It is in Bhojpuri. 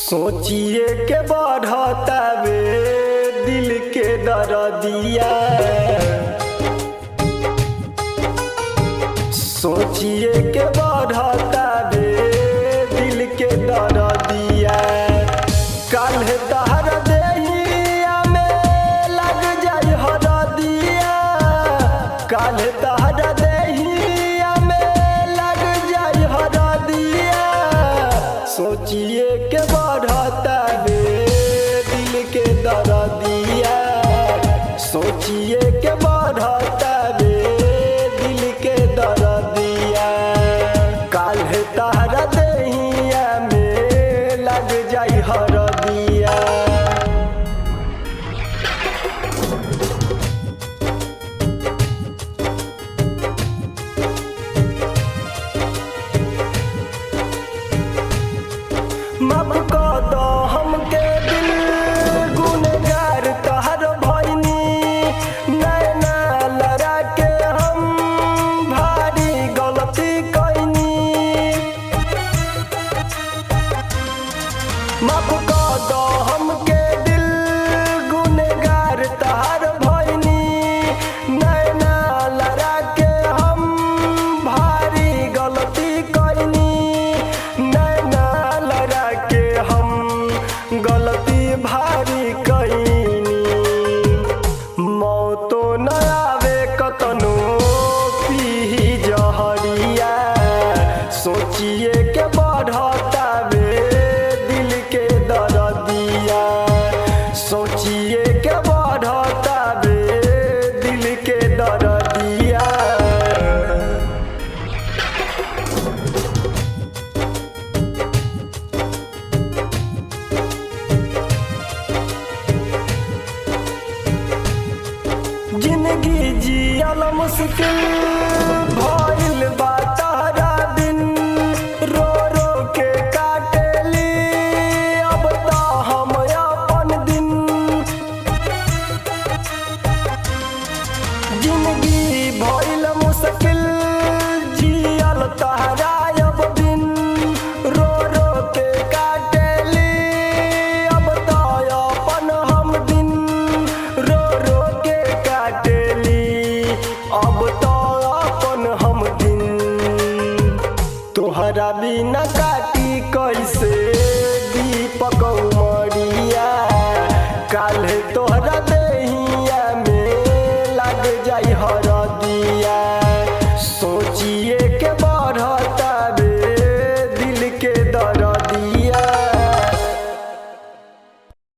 सोचिए के बढ़ता वे दिल के दर्दिया। सोचिए के बढ़ता वे दिल के दर्दिया। कल तहर देहिया में लग जाई हरदिया। कल तहर देहिया में लग जाई हरदिया। सोचिए के बढ़ता वे दिल के दर्दिया। सोचिए के बढ़ता वे दिल के दर्दिया। काल्हे तहरा देहिया में लग जाई हरदिया। माफ कर दो हमके दिल गुनहगार तहर भइनी। नैना लड़ा के हम भारी गलती कइनी। माफ कर दो हमके दिल गुनहगार तहर भइनी। नैना लड़ा के हम भारी गलती कइनी। नैना लड़ा के हम गलती भारी कइनी। मौतो न आवे कतनो पीही जहरिया। सोचिए के बढ़ता वे दिल के दर्दिया। सोचिए के बढ़ता वे दिल के दर्दिया। जिंदगी जियल मुश्किल भइल बा तहरा बिन। रो रो के काटेली अब त हम अपन दिन। जिंदगी भइल मुश्किल जियल तहरा अब बिन। रो रो के काटेली अब त अपन हम दिन। रो रो के काटेली अब तो अपन हम दिन। तोहरा बिना काटी कैसे दीपक उमरिया। काल्हे तोहरा देहिया में लग जाई हर